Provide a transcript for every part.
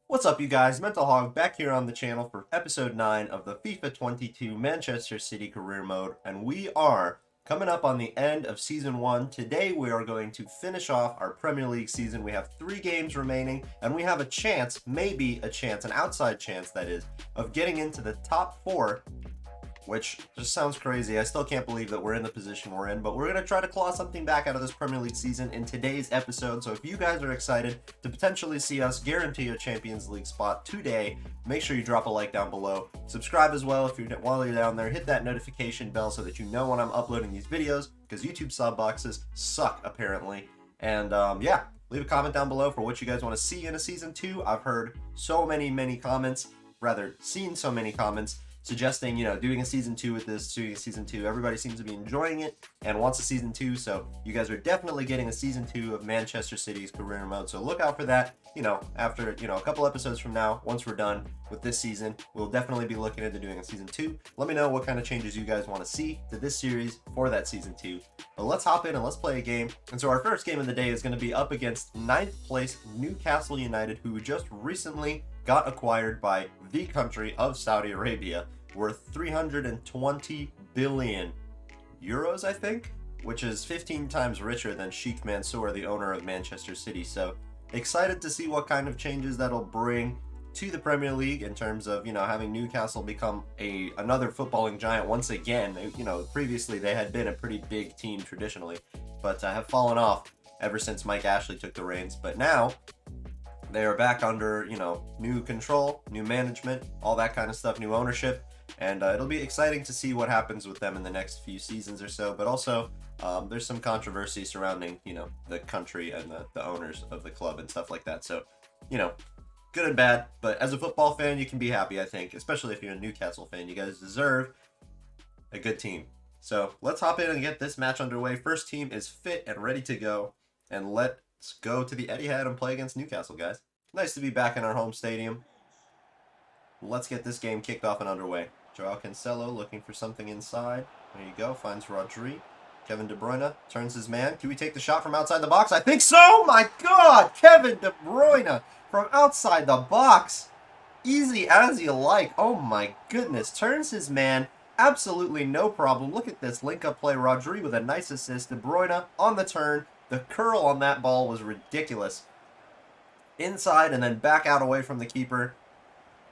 What's up, you guys? Mental Hog back here on the channel for episode 9 of the FIFA 22 Manchester City Career Mode, and we are coming up on the end of Season 1. Today we are going to finish off our Premier League season. We have 3 games remaining, and we have a chance, maybe a chance, an outside chance that is, of getting into the top 4, which just sounds crazy. I still can't believe that we're in the position we're in, but we're going to try to claw something back out of this Premier League season in today's episode. So if you guys are excited to potentially see us guarantee a Champions League spot today, make sure you drop a like down below. Subscribe as well while you're down there. Hit that notification bell so that you know when I'm uploading these videos, because YouTube sub boxes suck apparently. And yeah, leave a comment down below for what you guys want to see in a Season 2. I've heard so many comments, rather seen so many comments suggesting, doing a Season 2 with this, doing a Season 2. Everybody seems to be enjoying it and wants a Season 2, so you guys are definitely getting a Season 2 of Manchester City's career mode, so look out for that, after, a couple episodes from now, once we're done with this season, we'll definitely be looking into doing a Season 2. Let me know what kind of changes you guys want to see to this series for that Season 2. But let's hop in and let's play a game. And so our first game of the day is going to be up against 9th place Newcastle United, who just recently got acquired by the country of Saudi Arabia, worth 320 billion euros, I think, which is 15 times richer than Sheikh Mansour, the owner of Manchester City. So excited to see what kind of changes that'll bring to the Premier League in terms of, having Newcastle become another footballing giant once again. Previously they had been a pretty big team traditionally, but have fallen off ever since Mike Ashley took the reins. But now they are back under, new control, new management, all that kind of stuff, new ownership. And it'll be exciting to see what happens with them in the next few seasons or so. But also, there's some controversy surrounding, the country and the owners of the club and stuff like that. So, good and bad. But as a football fan, you can be happy, I think. Especially if you're a Newcastle fan. You guys deserve a good team. So, let's hop in and get this match underway. First team is fit and ready to go. And let's go to the Etihad and play against Newcastle, guys. Nice to be back in our home stadium. Let's get this game kicked off and underway. Joao Cancelo looking for something inside. There you go. Finds Rodri. Kevin De Bruyne turns his man. Can we take the shot from outside the box? I think so! My God! Kevin De Bruyne from outside the box. Easy as you like. Oh my goodness. Turns his man. Absolutely no problem. Look at this link-up play. Rodri with a nice assist. De Bruyne on the turn. The curl on that ball was ridiculous. Inside and then back out away from the keeper.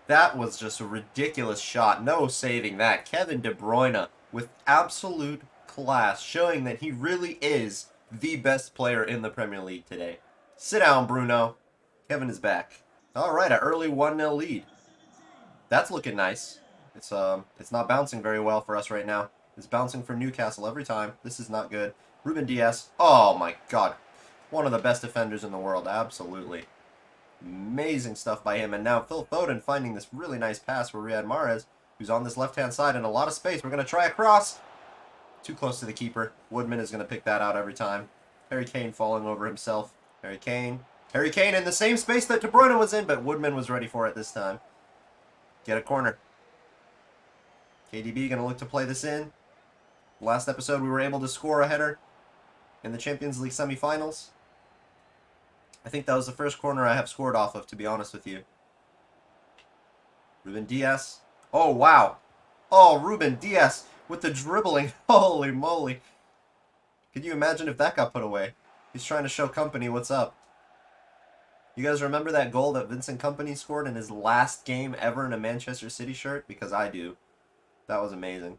That was just a ridiculous shot. No saving that. Kevin De Bruyne with absolute class, showing that he really is the best player in the Premier League today. Sit down, Bruno. Kevin is back. All right, an early 1-0 lead. That's looking nice. It's not bouncing very well for us right now. It's bouncing for Newcastle every time. This is not good. Ruben Dias. Oh my God. One of the best defenders in the world. Absolutely. Amazing stuff by him. And now Phil Foden finding this really nice pass for Riyad Mahrez, who's on this left-hand side in a lot of space. We're going to try a cross. Too close to the keeper. Woodman is going to pick that out every time. Harry Kane falling over himself. Harry Kane. Harry Kane in the same space that De Bruyne was in, but Woodman was ready for it this time. Get a corner. KDB going to look to play this in. Last episode we were able to score a header in the Champions League semifinals. I think that was the first corner I have scored off of, to be honest with you. Ruben Dias. Oh, wow. Oh, Ruben Dias with the dribbling. Holy moly. Could you imagine if that got put away? He's trying to show Company what's up. You guys remember that goal that Vincent Kompany scored in his last game ever in a Manchester City shirt? Because I do. That was amazing.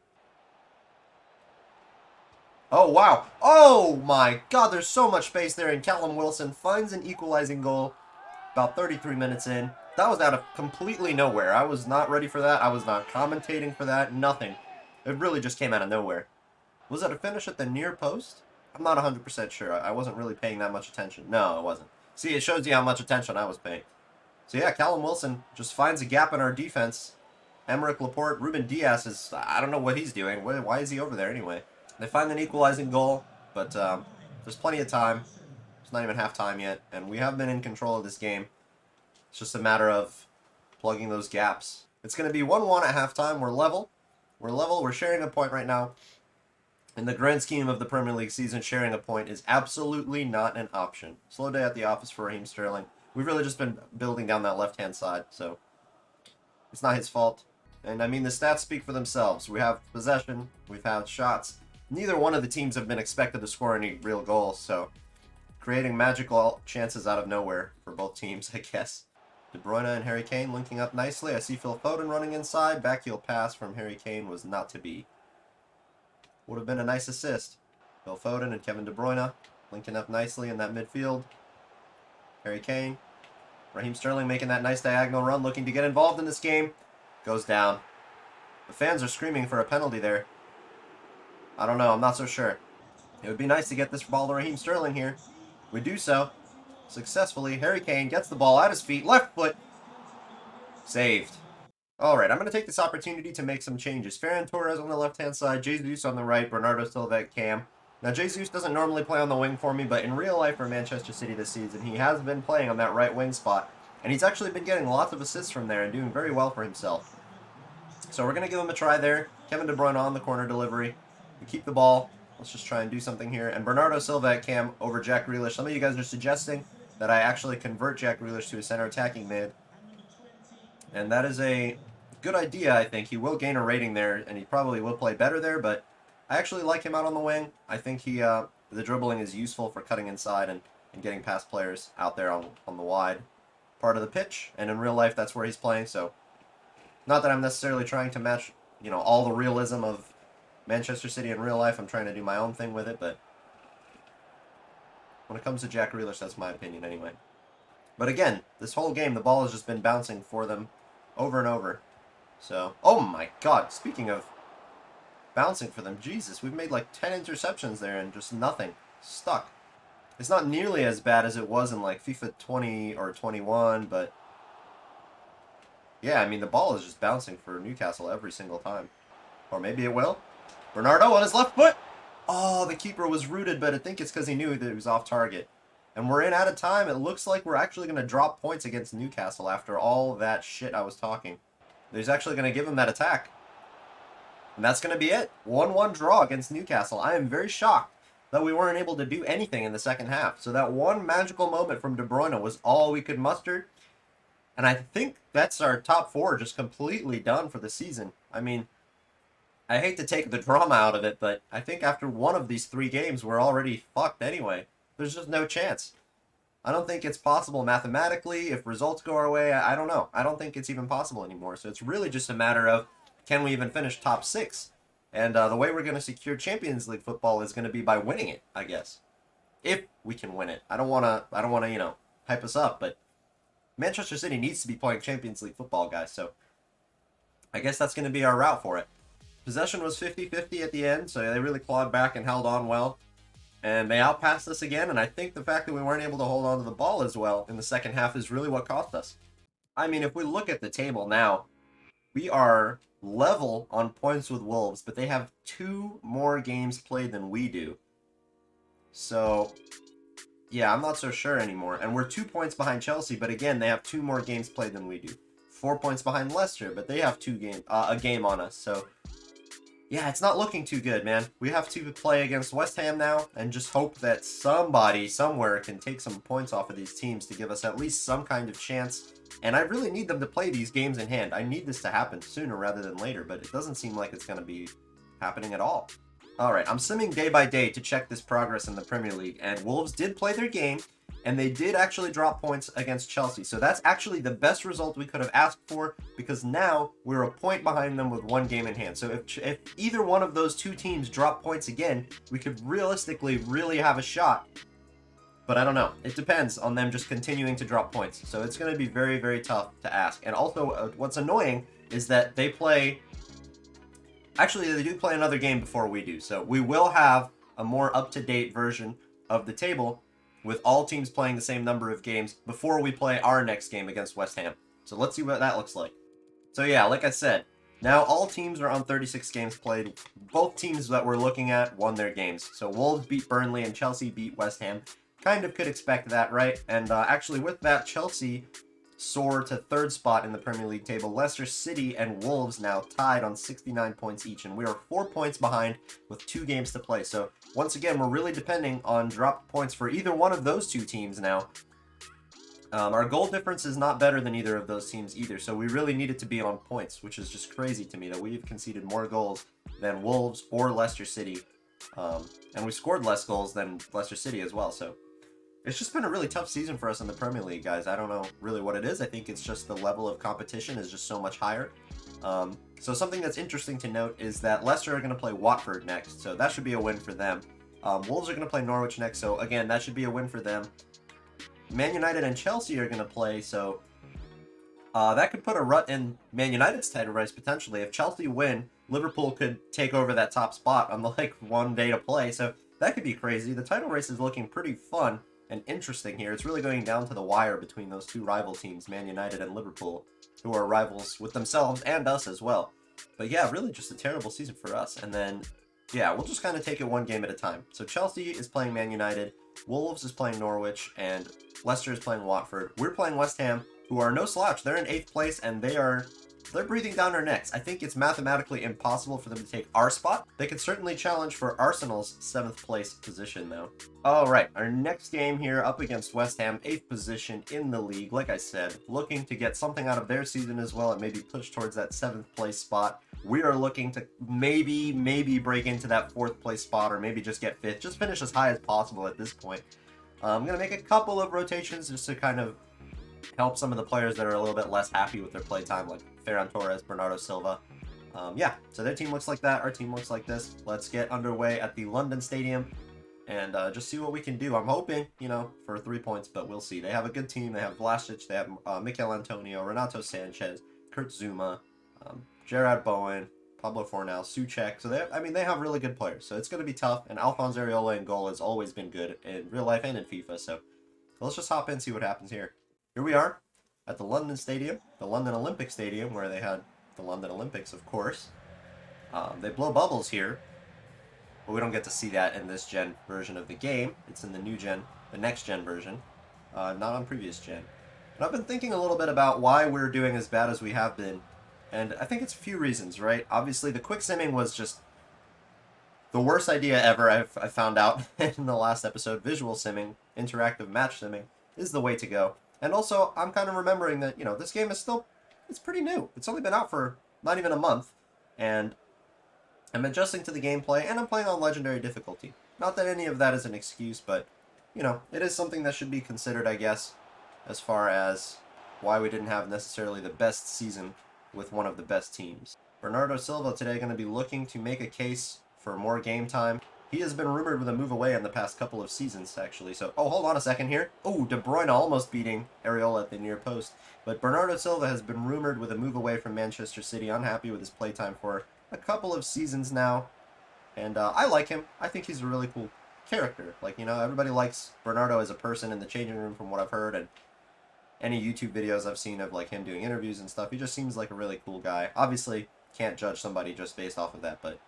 Oh, wow. Oh, my God. There's so much space there. And Callum Wilson finds an equalizing goal about 33 minutes in. That was out of completely nowhere. I was not ready for that. I was not commentating for that. Nothing. It really just came out of nowhere. Was it a finish at the near post? I'm not 100% sure. I wasn't really paying that much attention. No, it wasn't. See, it shows you how much attention I was paying. So, yeah, Callum Wilson just finds a gap in our defense. Emerick Laporte, Ruben Dias is... I don't know what he's doing. Why is he over there anyway? They find an equalizing goal, but there's plenty of time. It's not even half-time yet, and we have been in control of this game. It's just a matter of plugging those gaps. It's going to be 1-1 at halftime. We're level. We're level. We're sharing a point right now. In the grand scheme of the Premier League season, sharing a point is absolutely not an option. Slow day at the office for Raheem Sterling. We've really just been building down that left-hand side, so it's not his fault. And I mean, the stats speak for themselves. We have possession, we've had shots. Neither one of the teams have been expected to score any real goals, so creating magical chances out of nowhere for both teams, I guess. De Bruyne and Harry Kane linking up nicely. I see Phil Foden running inside. Backheel pass from Harry Kane was not to be. Would have been a nice assist. Phil Foden and Kevin De Bruyne linking up nicely in that midfield. Harry Kane. Raheem Sterling making that nice diagonal run, looking to get involved in this game. Goes down. The fans are screaming for a penalty there. I don't know. I'm not so sure. It would be nice to get this ball to Raheem Sterling here. We do so. Successfully. Harry Kane gets the ball at his feet. Left foot. Saved. Alright, I'm going to take this opportunity to make some changes. Ferran Torres on the left-hand side. Jesus on the right. Bernardo Silva at cam. Now, Jesus doesn't normally play on the wing for me, but in real life for Manchester City this season, he has been playing on that right wing spot. And he's actually been getting lots of assists from there and doing very well for himself. So we're going to give him a try there. Kevin De Bruyne on the corner delivery. We keep the ball. Let's just try and do something here. And Bernardo Silva at cam over Jack Grealish. Some of you guys are suggesting that I actually convert Jack Grealish to a center attacking mid. And that is a good idea, I think. He will gain a rating there, and he probably will play better there, but I actually like him out on the wing. I think the dribbling is useful for cutting inside and getting past players out there on the wide part of the pitch. And in real life, that's where he's playing, so not that I'm necessarily trying to match, you know, all the realism of Manchester City in real life. I'm trying to do my own thing with it, but when it comes to Jack Grealish, that's my opinion anyway. But again, this whole game, the ball has just been bouncing for them over and over. So, oh my god, speaking of bouncing for them, Jesus, we've made like 10 interceptions there and just nothing. Stuck. It's not nearly as bad as it was in like FIFA 20 or 21, but yeah, I mean, the ball is just bouncing for Newcastle every single time. Or maybe it will. Bernardo on his left foot. Oh, the keeper was rooted, but I think it's because he knew that he was off target. And we're in out of time. It looks like we're actually going to drop points against Newcastle after all that shit I was talking. He's actually going to give him that attack. And that's going to be it. 1-1 draw against Newcastle. I am very shocked that we weren't able to do anything in the second half. So that one magical moment from De Bruyne was all we could muster. And I think that's our top four just completely done for the season. I mean, I hate to take the drama out of it, but I think after one of these 3 games, we're already fucked anyway. There's just no chance. I don't think it's possible mathematically. If results go our way, I don't know. I don't think it's even possible anymore. So it's really just a matter of, can we even finish top 6? And the way we're going to secure Champions League football is going to be by winning it, I guess. If we can win it. I don't want to, you know, hype us up, but Manchester City needs to be playing Champions League football, guys. So I guess that's going to be our route for it. Possession was 50-50 at the end, so they really clawed back and held on well. And they outpassed us again, and I think the fact that we weren't able to hold on to the ball as well in the second half is really what cost us. I mean, if we look at the table now, we are level on points with Wolves, but they have 2 more games played than we do. So, yeah, I'm not so sure anymore. And we're 2 points behind Chelsea, but again, they have 2 more games played than we do. 4 points behind Leicester, but they have a game on us, so yeah, it's not looking too good, man. We have to play against West Ham now and just hope that somebody somewhere can take some points off of these teams to give us at least some kind of chance. And I really need them to play these games in hand. I need this to happen sooner rather than later, but it doesn't seem like it's going to be happening at all. Alright, I'm simming day by day to check this progress in the Premier League, and Wolves did play their game, and they did actually drop points against Chelsea. So that's actually the best result we could have asked for, because now we're a point behind them with 1 game in hand. So if either one of those 2 teams drop points again, we could realistically really have a shot. But I don't know. It depends on them just continuing to drop points. So it's going to be very, very tough to ask. And also, what's annoying is that they play... Actually, they do play another game before we do. So we will have a more up-to-date version of the table with all teams playing the same number of games before we play our next game against West Ham. So let's see what that looks like. So yeah, like I said, now all teams are on 36 games played. Both teams that we're looking at won their games. So Wolves beat Burnley and Chelsea beat West Ham. Kind of could expect that, right? And actually with that, Chelsea soar to 3rd spot in the Premier League table. Leicester City and Wolves now tied on 69 points each, and we are 4 points behind with 2 games to play. So once again, we're really depending on dropped points for either one of those 2 teams now Our goal difference is not better than either of those teams either, so we really need it to be on points, which is just crazy to me that we've conceded more goals than Wolves or Leicester City. And we scored less goals than Leicester City as well, so it's just been a really tough season for us in the Premier League, guys. I don't know really what it is. I think it's just the level of competition is just so much higher. So something that's interesting to note is that Leicester are going to play Watford next, so that should be a win for them. Wolves are going to play Norwich next, so again, that should be a win for them. Man United and Chelsea are going to play, so that could put a rut in Man United's title race potentially. If Chelsea win, Liverpool could take over that top spot on the one day to play, so that could be crazy. The title race is looking pretty fun and interesting here. It's really going down to the wire between those two rival teams, Man United and Liverpool, who are rivals with themselves and us as well. But yeah, really just a terrible season for us. And then, yeah, we'll just kind of take it one game at a time. So Chelsea is playing Man United, Wolves is playing Norwich, and Leicester is playing Watford. We're playing West Ham, who are no slouch. They're in 8th place, and they're breathing down our necks. I think it's mathematically impossible for them to take our spot. They could certainly challenge for Arsenal's 7th place position, though. All right, our next game here up against West Ham, 8th position in the league. Like I said, looking to get something out of their season as well and maybe push towards that 7th place spot. We are looking to maybe break into that 4th place spot or maybe just get 5th. Just finish as high as possible at this point. I'm going to make a couple of rotations just to kind of help some of the players that are a little bit less happy with their play time, like Ferran Torres, Bernardo Silva. Yeah, so their team looks like that. Our team looks like this. Let's get underway at the London Stadium and just see what we can do. I'm hoping, for 3 points, but we'll see. They have a good team. They have Vlasic, they have Mikel Antonio, Renato Sanchez, Kurt Zouma, Gerard Bowen, Pablo Fornal, Souček. So they have really good players. So it's going to be tough. And Alphonse Areola in goal has always been good in real life and in FIFA. So let's just hop in and see what happens here. Here we are at the London Stadium, the London Olympic Stadium, where they had the London Olympics, of course. They blow bubbles here, but we don't get to see that in this gen version of the game. It's in the new gen, the next gen version, not on previous gen. And I've been thinking a little bit about why we're doing as bad as we have been, and I think it's a few reasons, right? Obviously, the quick simming was just the worst idea ever. I found out in the last episode. Visual simming, interactive match simming, is the way to go. And also, I'm kind of remembering that, this game is it's pretty new. It's only been out for not even a month, and I'm adjusting to the gameplay, and I'm playing on Legendary difficulty. Not that any of that is an excuse, but, it is something that should be considered, I guess, as far as why we didn't have necessarily the best season with one of the best teams. Bernardo Silva today going to be looking to make a case for more game time. He has been rumored with a move away in the past couple of seasons, actually. So, hold on a second here. Oh, De Bruyne almost beating Areola at the near post. But Bernardo Silva has been rumored with a move away from Manchester City. Unhappy with his playtime for a couple of seasons now. And I like him. I think he's a really cool character. Everybody likes Bernardo as a person in the changing room from what I've heard. And any YouTube videos I've seen of, him doing interviews and stuff. He just seems like a really cool guy. Obviously, can't judge somebody just based off of that, but...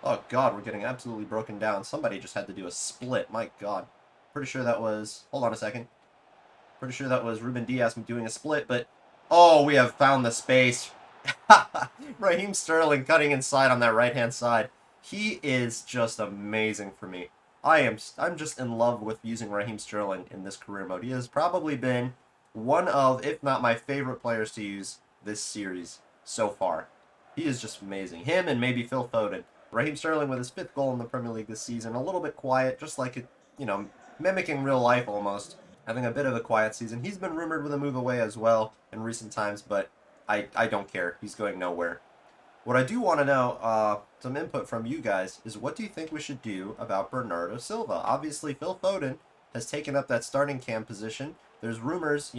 Oh god, we're getting absolutely broken down. Somebody just had to do a split. My god. Pretty sure that was... Hold on a second. Pretty sure that was Ruben Diaz doing a split, but... Oh, we have found the space. Raheem Sterling cutting inside on that right-hand side. He is just amazing for me. I'm just in love with using Raheem Sterling in this career mode. He has probably been one of, if not my favorite players to use this series so far. He is just amazing. Him and maybe Phil Foden. Raheem Sterling with his 5th goal in the Premier League this season. A little bit quiet, just like it, mimicking real life almost. Having a bit of a quiet season. He's been rumored with a move away as well in recent times, but I don't care. He's going nowhere. What I do want to know, some input from you guys, is what do you think we should do about Bernardo Silva? Obviously, Phil Foden has taken up that starting cam position. There's rumors,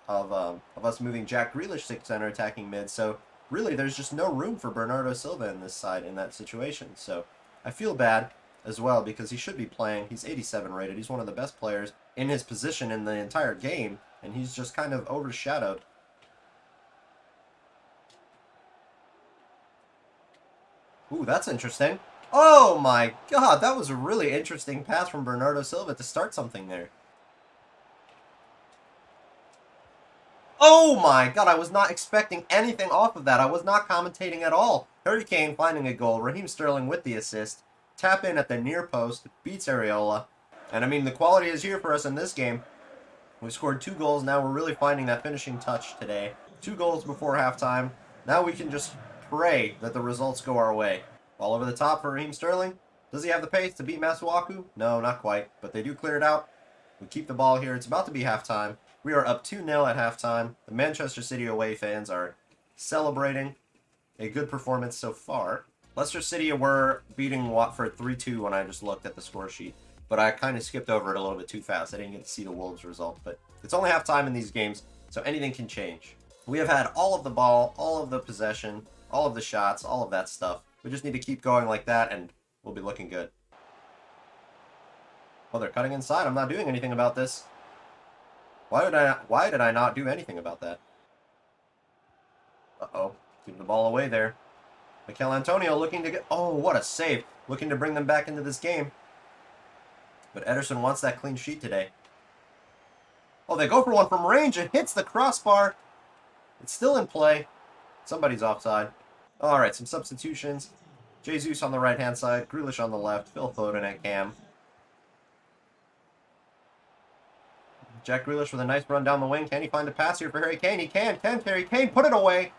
of us moving Jack Grealish to center attacking mid, so really, there's just no room for Bernardo Silva in this side in that situation. So I feel bad as well because he should be playing. He's 87 rated. He's one of the best players in his position in the entire game, and he's just kind of overshadowed. Ooh, that's interesting. Oh my god, that was a really interesting pass from Bernardo Silva to start something there. Oh my god, I was not expecting anything off of that. I was not commentating at all. Harry Kane finding a goal. Raheem Sterling with the assist. Tap in at the near post. Beats Areola. And I mean, the quality is here for us in this game. We scored 2 goals. Now we're really finding that finishing touch today. 2 goals before halftime. Now we can just pray that the results go our way. Ball over the top for Raheem Sterling. Does he have the pace to beat Masuaku? No, not quite. But they do clear it out. We keep the ball here. It's about to be halftime. We are up 2-0 at halftime. The Manchester City away fans are celebrating a good performance so far. Leicester City were beating Watford 3-2 when I just looked at the score sheet. But I kind of skipped over it a little bit too fast. I didn't get to see the Wolves result. But it's only halftime in these games, so anything can change. We have had all of the ball, all of the possession, all of the shots, all of that stuff. We just need to keep going like that, and we'll be looking good. Oh, they're cutting inside. I'm not doing anything about this. Why did I not do anything about that? Uh-oh. Give the ball away there. Mikel Antonio looking to get... Oh, what a save. Looking to bring them back into this game. But Ederson wants that clean sheet today. Oh, they go for one from range. It hits the crossbar. It's still in play. Somebody's offside. All right, some substitutions. Jesus on the right-hand side. Grealish on the left. Phil Foden at cam. Jack Grealish with a nice run down the wing. Can he find a pass here for Harry Kane? He can. Can Harry Kane put it away?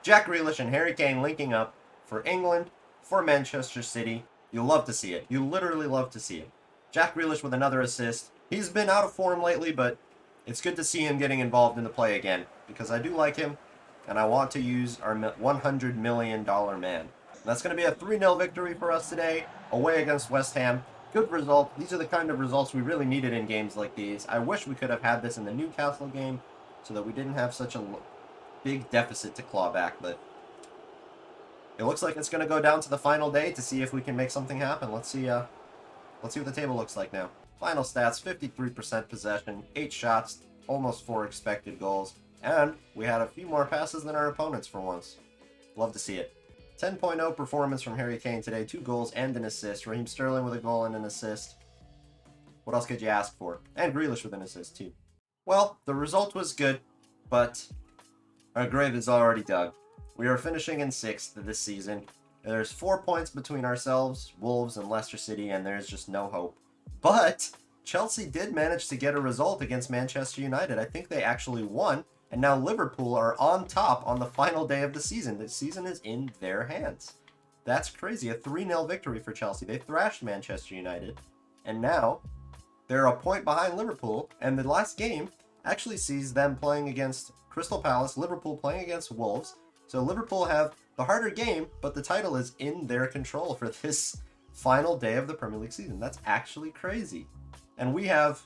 Jack Grealish and Harry Kane linking up for England, for Manchester City. You'll love to see it. You literally love to see it. Jack Grealish with another assist. He's been out of form lately, but it's good to see him getting involved in the play again, because I do like him, and I want to use our $100 million man. And that's going to be a 3-0 victory for us today, away against West Ham. Good result. These are the kind of results we really needed in games like these. I wish we could have had this in the Newcastle game, so that we didn't have such a big deficit to claw back, but it looks like it's going to go down to the final day to see if we can make something happen. Let's see what the table looks like now. Final stats, 53% possession, 8 shots, almost 4 expected goals, and we had a few more passes than our opponents for once. Love to see it. 10.0 performance from Harry Kane today, 2 goals and an assist. Raheem Sterling with a goal and an assist. What else could you ask for? And Grealish with an assist too. Well, the result was good, but our grave is already dug. We are finishing in 6th this season. There's 4 points between ourselves, Wolves, and Leicester City, and there's just no hope. But Chelsea did manage to get a result against Manchester United. I think they actually won, and now Liverpool are on top on the final day of the season. The season is in their hands. That's crazy. A 3-0 victory for Chelsea. They thrashed Manchester United, and now they're a point behind Liverpool, and the last game actually sees them playing against Crystal Palace, Liverpool playing against Wolves. So Liverpool have the harder game, but the title is in their control for this final day of the Premier League season. That's actually crazy. And we have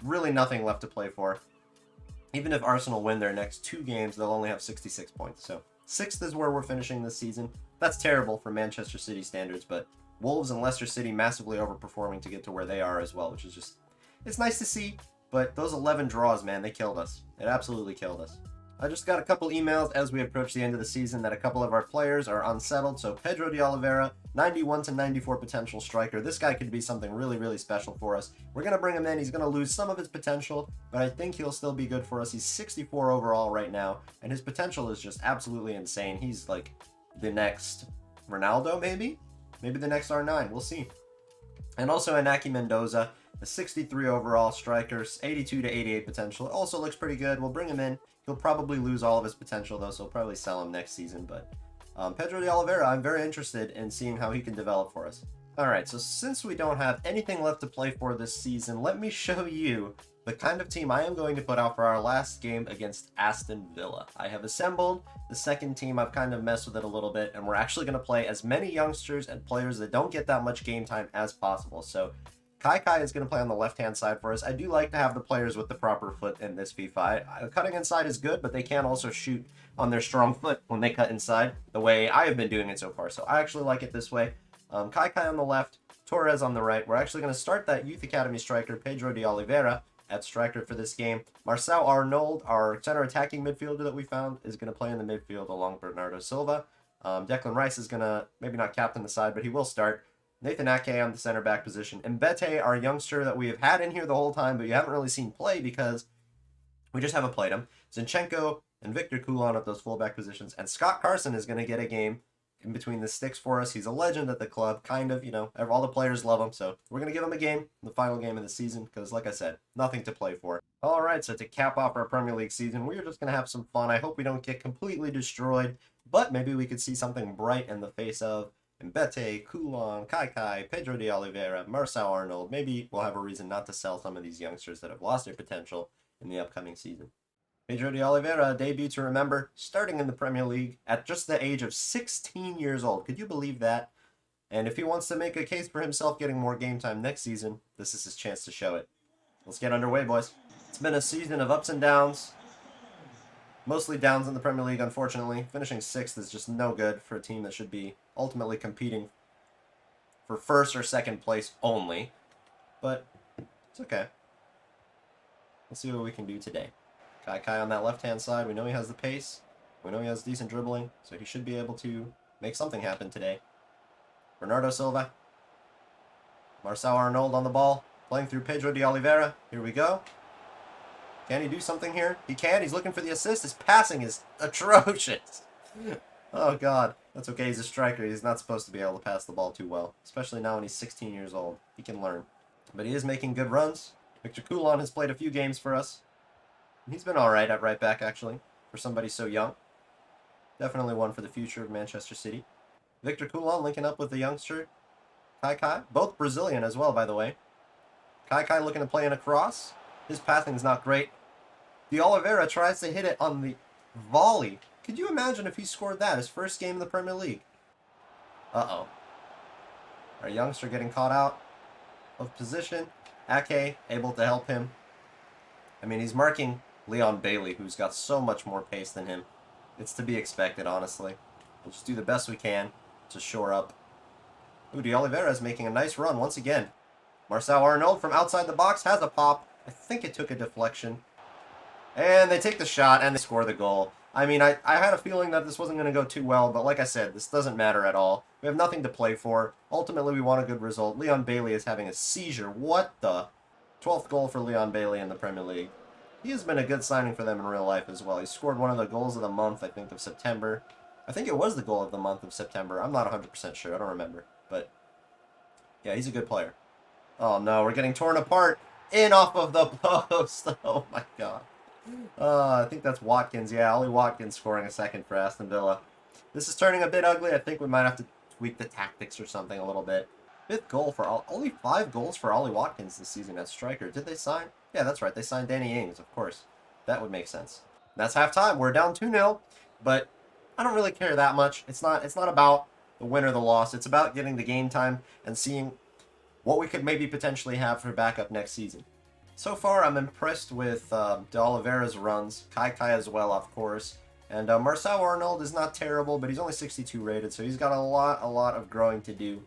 really nothing left to play for. Even if Arsenal win their next 2 games, they'll only have 66 points. So 6th is where we're finishing this season. That's terrible for Manchester City standards, but Wolves and Leicester City massively overperforming to get to where they are as well, which is just, it's nice to see. But those 11 draws, man, they killed us. It absolutely killed us. I just got a couple emails as we approach the end of the season that a couple of our players are unsettled. So Pedro de Oliveira, 91 to 94 potential striker. This guy could be something really, really special for us. We're going to bring him in. He's going to lose some of his potential, but I think he'll still be good for us. He's 64 overall right now, and his potential is just absolutely insane. He's like the next Ronaldo, maybe? Maybe the next R9. We'll see. And also Inaki Mendoza, a 63 overall striker, 82 to 88 potential. Also looks pretty good. We'll bring him in. He'll probably lose all of his potential, though, so we'll probably sell him next season. But Pedro de Oliveira, I'm very interested in seeing how he can develop for us. All right, so since we don't have anything left to play for this season, let me show you the kind of team I am going to put out for our last game against Aston Villa. I have assembled the second team. I've kind of messed with it a little bit, and we're actually going to play as many youngsters and players that don't get that much game time as possible. So Kai is going to play on the left-hand side for us. I do like to have the players with the proper foot in this FIFA. Cutting inside is good, but they can also shoot on their strong foot when they cut inside, the way I have been doing it so far. So I actually like it this way. Kai on the left, Torres on the right. We're actually going to start that Youth Academy striker, Pedro de Oliveira, at striker for this game. Marcel Arnold, our center attacking midfielder that we found, is going to play in the midfield along Bernardo Silva. Declan Rice is going to maybe not captain the side, but he will start. Nathan Ake on the center back position. Mbete, our youngster that we have had in here the whole time, but you haven't really seen play because we just haven't played him. Zinchenko and Victor Coulon at those fullback positions. And Scott Carson is going to get a game in between the sticks for us. He's a legend at the club, kind of, you know, all the players love him. So we're going to give him a game, the final game of the season, because like I said, nothing to play for. All right, so to cap off our Premier League season, we're just going to have some fun. I hope we don't get completely destroyed, but maybe we could see something bright in the face of Mbete, Coulon, Kai, Pedro de Oliveira, Marcel Arnold. Maybe we'll have a reason not to sell some of these youngsters that have lost their potential in the upcoming season. Pedro de Oliveira, debut to remember, starting in the Premier League at just the age of 16 years old. Could you believe that? And if he wants to make a case for himself getting more game time next season, this is his chance to show it. Let's get underway, boys. It's been a season of ups and downs. Mostly downs in the Premier League, unfortunately. Finishing 6th is just no good for a team that should be ultimately competing for 1st or 2nd place only. But it's okay. Let's see what we can do today. Kai on that left-hand side. We know he has the pace. We know he has decent dribbling, so he should be able to make something happen today. Bernardo Silva. Marcel Arnold on the ball. Playing through Pedro de Oliveira. Here we go. Can he do something here? He can. He's looking for the assist. His passing is atrocious. Oh, God. That's okay. He's a striker. He's not supposed to be able to pass the ball too well, especially now when he's 16 years old. He can learn. But he is making good runs. Victor Coulon has played a few games for us. He's been all right at right back, actually, for somebody so young. Definitely one for the future of Manchester City. Victor Coulon linking up with the youngster, Kai. Both Brazilian as well, by the way. Kai looking to play in a cross. His passing's not great. De Oliveira tries to hit it on the volley. Could you imagine if he scored that, his first game in the Premier League? Uh-oh. Our youngster getting caught out of position. Ake able to help him. I mean, he's marking Leon Bailey, who's got so much more pace than him. It's to be expected, honestly. We'll just do the best we can to shore up. Ooh, De Oliveira is making a nice run once again. Marcel Arnold from outside the box has a pop. I think it took a deflection. And they take the shot and they score the goal. I mean, I had a feeling that this wasn't going to go too well, but like I said, this doesn't matter at all. We have nothing to play for. Ultimately, we want a good result. Leon Bailey is having a seizure. What the? 12th goal for Leon Bailey in the Premier League. He has been a good signing for them in real life as well. He scored one of the goals of the month, I think, of September. I think it was the goal of the month of September. I'm not 100% sure. I don't remember. But, yeah, he's a good player. Oh, no. We're getting torn apart. In off of the post. Oh, my God. I think that's Watkins. Yeah, Ollie Watkins scoring a second for Aston Villa. This is turning a bit ugly. I think we might have to tweak the tactics or something a little bit. 5th goal for only 5 goals for Ollie Watkins this season as striker. Did they sign? Yeah, that's right. They signed Danny Ings, of course. That would make sense. That's halftime. We're down 2-0, but I don't really care that much. It's not about the win or the loss. It's about getting the game time and seeing what we could maybe potentially have for backup next season. So far, I'm impressed with De Oliveira's runs. Kai as well, of course. And Marcel Arnold is not terrible, but he's only 62 rated, so he's got a lot of growing to do.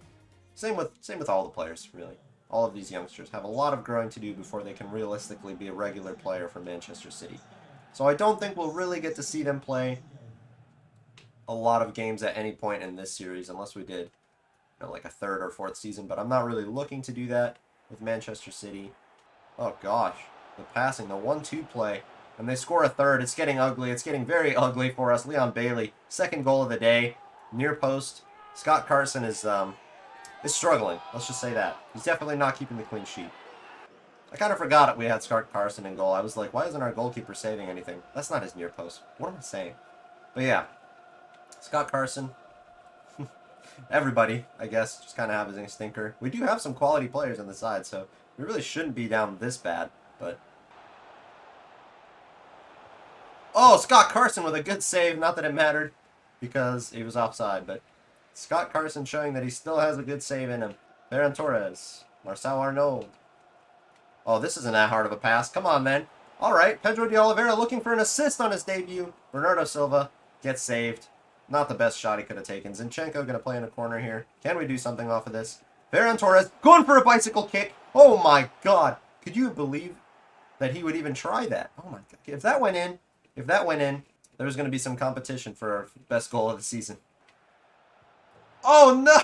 Same with all the players, really. All of these youngsters have a lot of growing to do before they can realistically be a regular player for Manchester City. So I don't think we'll really get to see them play a lot of games at any point in this series, unless we did, you know, like a 3rd or 4th season. But I'm not really looking to do that with Manchester City. Oh gosh, the passing, the 1-2 play, and they score a 3rd. It's getting ugly. It's getting very ugly for us. Leon Bailey, 2nd goal of the day, near post. Scott Carson is struggling. Let's just say that. He's definitely not keeping the clean sheet. I kind of forgot we had Scott Carson in goal. I was like, why isn't our goalkeeper saving anything? That's not his near post. What am I saying? But yeah, Scott Carson. Everybody, I guess, just kind of having a stinker. We do have some quality players on the side, so we really shouldn't be down this bad, but... Oh, Scott Carson with a good save. Not that it mattered, because he was offside, but Scott Carson showing that he still has a good save in him. Ferran Torres. Marcel Arnold. Oh, this isn't that hard of a pass. Come on, man. All right, Pedro de Oliveira looking for an assist on his debut. Bernardo Silva gets saved. Not the best shot he could have taken. Zinchenko going to play in a corner here. Can we do something off of this? Ferran Torres going for a bicycle kick. Oh, my God. Could you believe that he would even try that? Oh, my God. If that went in, there's going to be some competition for our best goal of the season. Oh, no.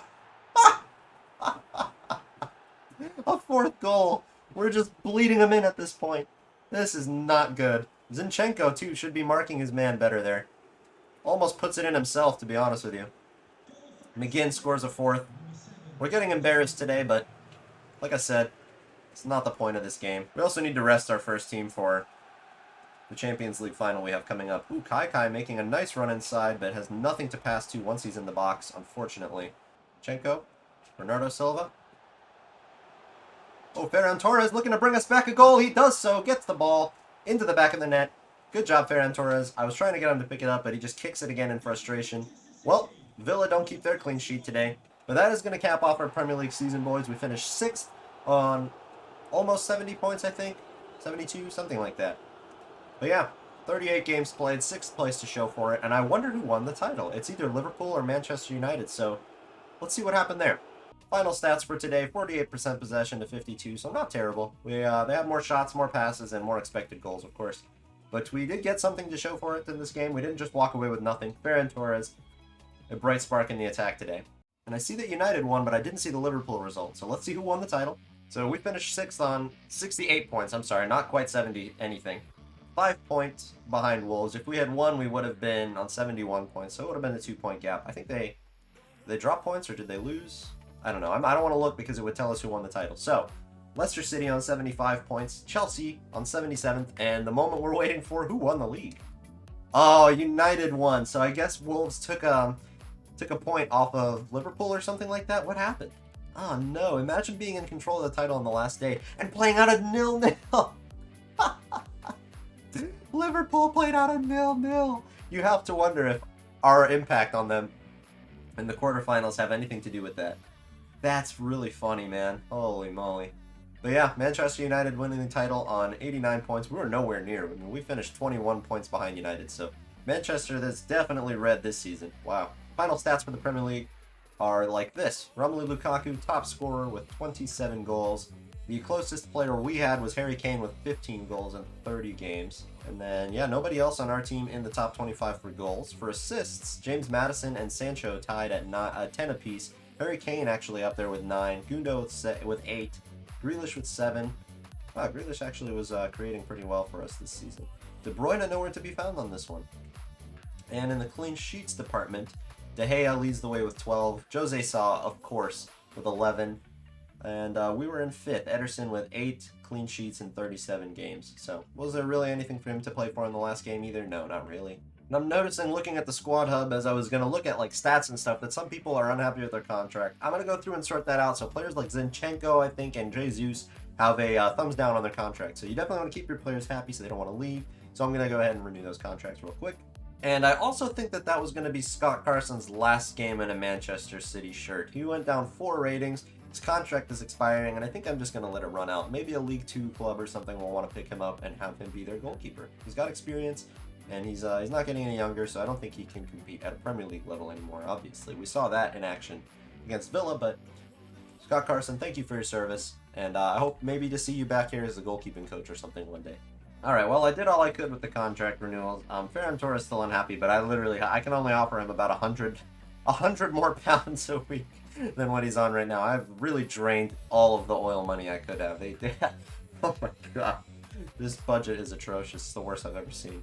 A 4th goal. We're just bleeding him in at this point. This is not good. Zinchenko, too, should be marking his man better there. Almost puts it in himself, to be honest with you. McGinn scores a fourth. We're getting embarrassed today, but like I said, it's not the point of this game. We also need to rest our first team for the Champions League final we have coming up. Ooh, Kai making a nice run inside, but has nothing to pass to once he's in the box, unfortunately. Chenko, Bernardo Silva. Oh, Ferran Torres looking to bring us back a goal. He does so, gets the ball into the back of the net. Good job, Ferran Torres. I was trying to get him to pick it up, but he just kicks it again in frustration. Well, Villa don't keep their clean sheet today. But that is going to cap off our Premier League season, boys. We finished 6th on almost 70 points, I think. 72, something like that. But yeah, 38 games played, 6th place to show for it. And I wonder who won the title. It's either Liverpool or Manchester United, so let's see what happened there. Final stats for today, 48% possession to 52, so not terrible. They have more shots, more passes, and more expected goals, of course. But we did get something to show for it in this game. We didn't just walk away with nothing. Ferran Torres, a bright spark in the attack today. And I see that United won, but I didn't see the Liverpool result. So let's see who won the title. So we finished 6th on 68 points. I'm sorry, not quite 70 anything. 5 points behind Wolves. If we had won, we would have been on 71 points. So it would have been a 2-point gap. I think they dropped points, or did they lose? I don't know. I don't want to look because it would tell us who won the title. So, Leicester City on 75 points, Chelsea on 77th, and the moment we're waiting for, who won the league? Oh, United won. So I guess Wolves took a point off of Liverpool or something like that. What happened? Oh no! Imagine being in control of the title on the last day and playing out a 0-0. Liverpool played out a 0-0. You have to wonder if our impact on them in the quarterfinals have anything to do with that. That's really funny, man. Holy moly. But yeah, Manchester United winning the title on 89 points. We were nowhere near. I mean, we finished 21 points behind United. So Manchester, that's definitely red this season. Wow. Final stats for the Premier League are like this. Romelu Lukaku, top scorer with 27 goals. The closest player we had was Harry Kane with 15 goals in 30 games. And then, yeah, nobody else on our team in the top 25 for goals. For assists, James Maddison and Sancho tied at 10 apiece. Harry Kane actually up there with 9. Gundo with 8. Grealish with 7. Wow, Grealish actually was creating pretty well for us this season. De Bruyne nowhere to be found on this one. And in the clean sheets department, De Gea leads the way with 12. Jose Sa, of course, with 11. And we were in 5th. Ederson with 8 clean sheets in 37 games. So, was there really anything for him to play for in the last game either? No, not really. And I'm noticing, looking at the squad hub, as I was going to look at like stats and stuff, that some people are unhappy with their contract. I'm going to go through and sort that out. So players like Zinchenko, I think, and Jesus have a thumbs down on their contract. So you definitely want to keep your players happy so they don't want to leave. So I'm going to go ahead and renew those contracts real quick. And I also think that that was going to be Scott Carson's last game in a Manchester City shirt. He went down 4 ratings. His contract is expiring, and I think I'm just going to let it run out. Maybe a League 2 club or something will want to pick him up and have him be their goalkeeper. He's got experience. And he's not getting any younger, so I don't think he can compete at a Premier League level anymore, obviously. We saw that in action against Villa, but Scott Carson, thank you for your service. And I hope maybe to see you back here as a goalkeeping coach or something one day. Alright, well, I did all I could with the contract renewals. Ferran Torres is still unhappy, but I can only offer him about 100 more pounds a week than what he's on right now. I've really drained all of the oil money I could have. Oh my god. This budget is atrocious. It's the worst I've ever seen.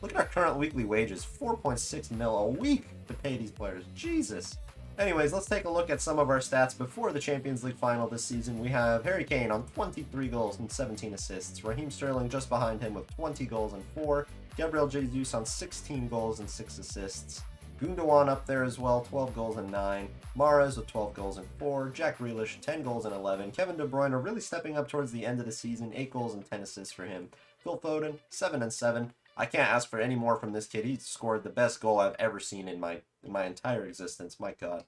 Look at our current weekly wages, 4.6 mil a week to pay these players. Jesus. Anyways, let's take a look at some of our stats before the Champions League final this season. We have Harry Kane on 23 goals and 17 assists. Raheem Sterling just behind him with 20 goals and 4. Gabriel Jesus on 16 goals and 6 assists. Gundogan up there as well, 12 goals and 9. Mahrez with 12 goals and 4. Jack Grealish, 10 goals and 11. Kevin De Bruyne really stepping up towards the end of the season, 8 goals and 10 assists for him. Phil Foden, 7 and 7. I can't ask for any more from this kid. He scored the best goal I've ever seen in my entire existence. My God.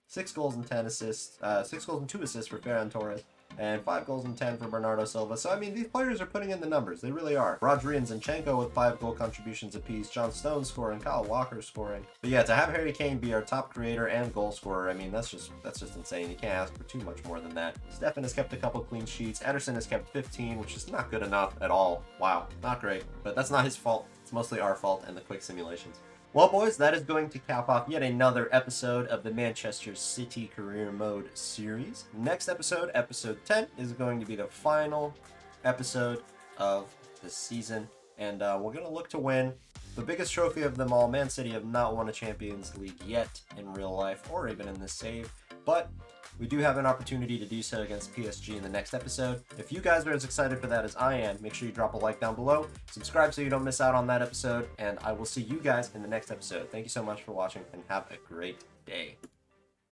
6 goals and 10 assists. 6 goals and 2 assists for Ferran Torres. And 5 goals and 10 for Bernardo Silva. So, I mean, these players are putting in the numbers. They really are. Rodri and Zinchenko with 5 goal contributions apiece. John Stones scoring. Kyle Walker scoring. But yeah, to have Harry Kane be our top creator and goal scorer, I mean, that's just insane. You can't ask for too much more than that. Stefan has kept a couple clean sheets. Ederson has kept 15, which is not good enough at all. Wow, not great. But that's not his fault. It's mostly our fault and the quick simulations. Well, boys, that is going to cap off yet another episode of the Manchester City Career Mode series. Next episode, episode 10, is going to be the final episode of the season. And we're going to look to win the biggest trophy of them all. Man City have not won a Champions League yet in real life or even in this save, but we do have an opportunity to do so against PSG in the next episode. If you guys are as excited for that as I am, make sure you drop a like down below, subscribe so you don't miss out on that episode, and I will see you guys in the next episode. Thank you so much for watching, and have a great day.